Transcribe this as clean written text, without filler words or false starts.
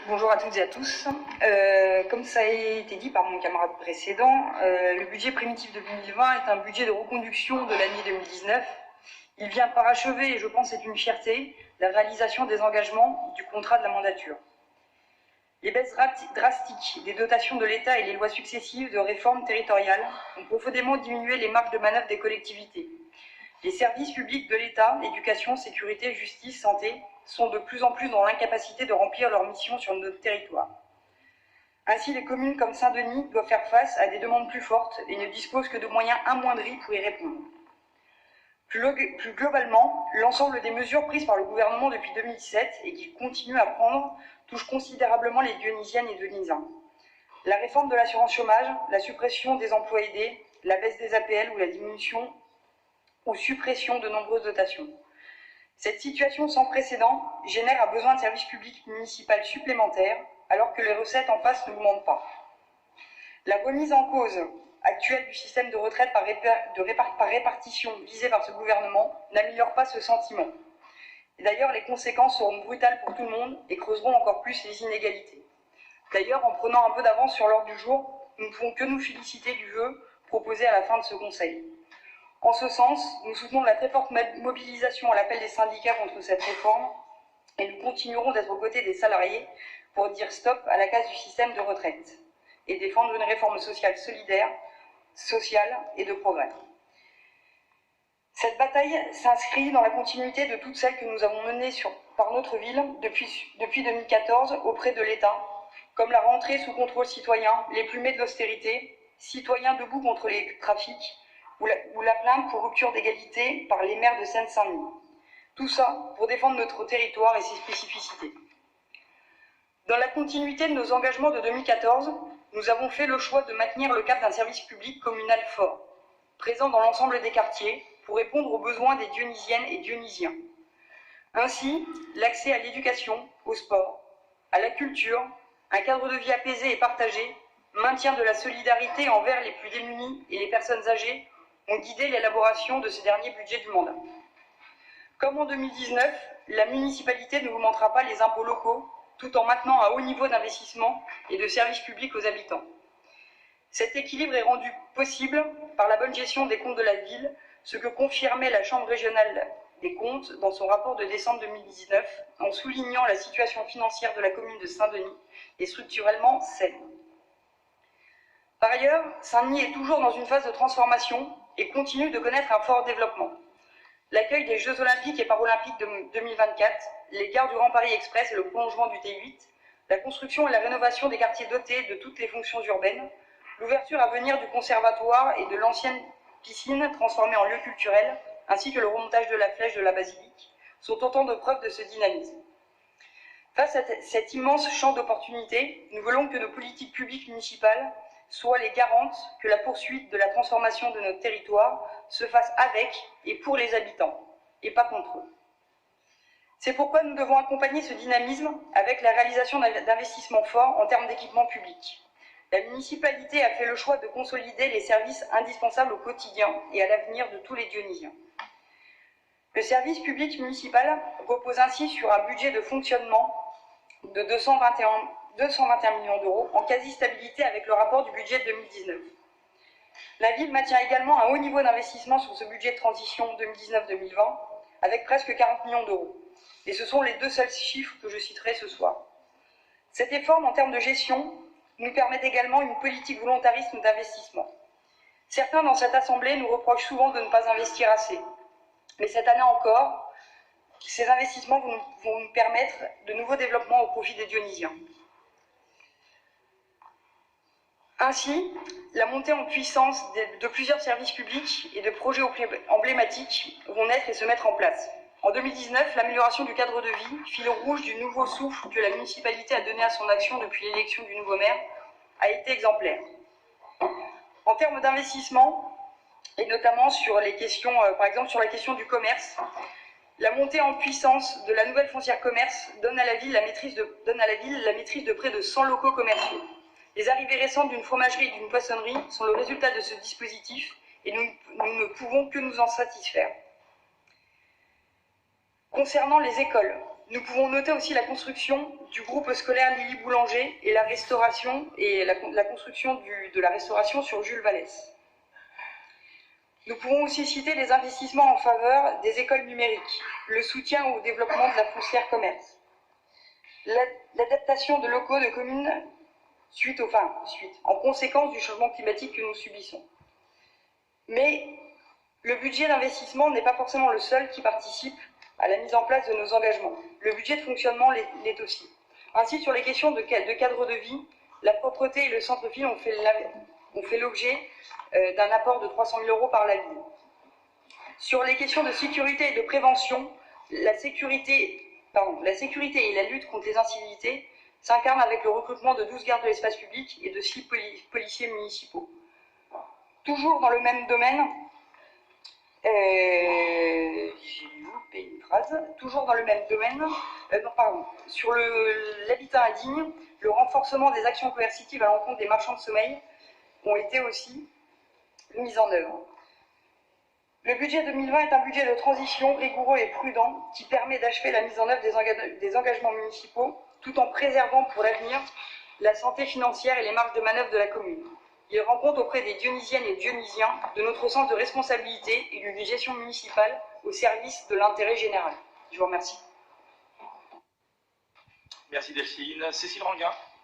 Bonjour à toutes et à tous. Comme ça a été dit par mon camarade précédent, le budget primitif de 2020 est un budget de reconduction de l'année 2019. Il vient parachever, et je pense c'est une fierté, la réalisation des engagements du contrat de la mandature. Les baisses drastiques des dotations de l'État et les lois successives de réforme territoriale ont profondément diminué les marges de manœuvre des collectivités. Les services publics de l'État, éducation, sécurité, justice, santé, sont de plus en plus dans l'incapacité de remplir leurs missions sur notre territoire. Ainsi, les communes comme Saint-Denis doivent faire face à des demandes plus fortes et ne disposent que de moyens amoindris pour y répondre. Plus globalement, l'ensemble des mesures prises par le gouvernement depuis 2007 et qu'il continue à prendre touchent considérablement les Dionysiennes et Dionysiens. La réforme de l'assurance chômage, la suppression des emplois aidés, la baisse des APL ou la diminution ou suppression de nombreuses dotations. Cette situation sans précédent génère un besoin de services publics municipaux supplémentaires, alors que les recettes en face n'augmentent pas. La remise en cause actuelle du système de retraite par répartition visé par ce gouvernement n'améliore pas ce sentiment. Et d'ailleurs, les conséquences seront brutales pour tout le monde et creuseront encore plus les inégalités. D'ailleurs, en prenant un peu d'avance sur l'ordre du jour, nous ne pouvons que nous féliciter du vœu proposé à la fin de ce Conseil. En ce sens, nous soutenons la très forte mobilisation à l'appel des syndicats contre cette réforme et nous continuerons d'être aux côtés des salariés pour dire stop à la casse du système de retraite et défendre une réforme sociale solidaire, sociale et de progrès. Cette bataille s'inscrit dans la continuité de toutes celles que nous avons menées par notre ville depuis 2014 auprès de l'État, comme la rentrée sous contrôle citoyen, les plumées de l'austérité, citoyens debout contre les trafics, ou la plainte pour rupture d'égalité par les maires de Seine-Saint-Denis. Tout ça pour défendre notre territoire et ses spécificités. Dans la continuité de nos engagements de 2014, nous avons fait le choix de maintenir le cap d'un service public communal fort, présent dans l'ensemble des quartiers, pour répondre aux besoins des Dionysiennes et Dionysiens. Ainsi, l'accès à l'éducation, au sport, à la culture, un cadre de vie apaisé et partagé, maintien de la solidarité envers les plus démunis et les personnes âgées, ont guidé l'élaboration de ce dernier budget du mandat. Comme en 2019, la municipalité ne augmentera pas les impôts locaux, tout en maintenant un haut niveau d'investissement et de services publics aux habitants. Cet équilibre est rendu possible par la bonne gestion des comptes de la ville, ce que confirmait la Chambre régionale des comptes dans son rapport de décembre 2019, en soulignant la situation financière de la commune de Saint-Denis est structurellement saine. Par ailleurs, Saint-Denis est toujours dans une phase de transformation et continue de connaître un fort développement. L'accueil des Jeux Olympiques et Paralympiques de 2024, les gares du Grand Paris Express et le prolongement du T8, la construction et la rénovation des quartiers dotés de toutes les fonctions urbaines, l'ouverture à venir du conservatoire et de l'ancienne piscine transformée en lieu culturel, ainsi que le remontage de la flèche de la basilique, sont autant de preuves de ce dynamisme. Face à cet immense champ d'opportunités, nous voulons que nos politiques publiques municipales soient les garantes que la poursuite de la transformation de notre territoire se fasse avec et pour les habitants, et pas contre eux. C'est pourquoi nous devons accompagner ce dynamisme avec la réalisation d'investissements forts en termes d'équipements publics. La municipalité a fait le choix de consolider les services indispensables au quotidien et à l'avenir de tous les Dionysiens. Le service public municipal repose ainsi sur un budget de fonctionnement de 221 millions d'euros, en quasi-stabilité avec le rapport du budget de 2019. La ville maintient également un haut niveau d'investissement sur ce budget de transition 2019-2020, avec presque 40 millions d'euros. Et ce sont les deux seuls chiffres que je citerai ce soir. Cet effort en termes de gestion nous permet également une politique volontariste d'investissement. Certains dans cette assemblée nous reprochent souvent de ne pas investir assez. Mais cette année encore, ces investissements vont nous permettre de nouveaux développements au profit des Dionysiens. Ainsi, la montée en puissance de plusieurs services publics et de projets emblématiques vont naître et se mettre en place. En 2019, l'amélioration du cadre de vie, fil rouge du nouveau souffle que la municipalité a donné à son action depuis l'élection du nouveau maire, a été exemplaire. En termes d'investissement, et notamment sur les questions, par exemple sur la question du commerce, la montée en puissance de la nouvelle foncière commerce donne à la ville la maîtrise de près de 100 locaux commerciaux. Les arrivées récentes d'une fromagerie et d'une poissonnerie sont le résultat de ce dispositif et nous ne pouvons que nous en satisfaire. Concernant les écoles, Nous pouvons noter aussi la construction du groupe scolaire Lily Boulanger et la restauration la construction de la restauration sur Jules Vallès. Nous pouvons aussi citer les investissements en faveur des écoles numériques, le soutien au développement de la foncière commerce, l'adaptation de locaux de communes en conséquence du changement climatique que nous subissons. Mais le budget d'investissement n'est pas forcément le seul qui participe à la mise en place de nos engagements. Le budget de fonctionnement l'est aussi. Ainsi, sur les questions de cadre de vie, la propreté et le centre-ville ont fait l'objet d'un apport de 300 000 € par la ville. Sur les questions de sécurité et de prévention, la sécurité et la lutte contre les incivilités s'incarnent avec le recrutement de 12 gardes de l'espace public et de 6 policiers municipaux. Toujours dans le même domaine, j'ai loupé une phrase. Toujours dans le même domaine, sur l'habitat indigne, le renforcement des actions coercitives à l'encontre des marchands de sommeil ont été aussi mises en œuvre. Le budget 2020 est un budget de transition rigoureux et prudent qui permet d'achever la mise en œuvre des engagements municipaux tout en préservant pour l'avenir la santé financière et les marges de manœuvre de la commune. Il rend compte auprès des Dionysiennes et Dionysiens de notre sens de responsabilité et d'une gestion municipale au service de l'intérêt général. Je vous remercie. Merci Delphine. Cécile Ranguin.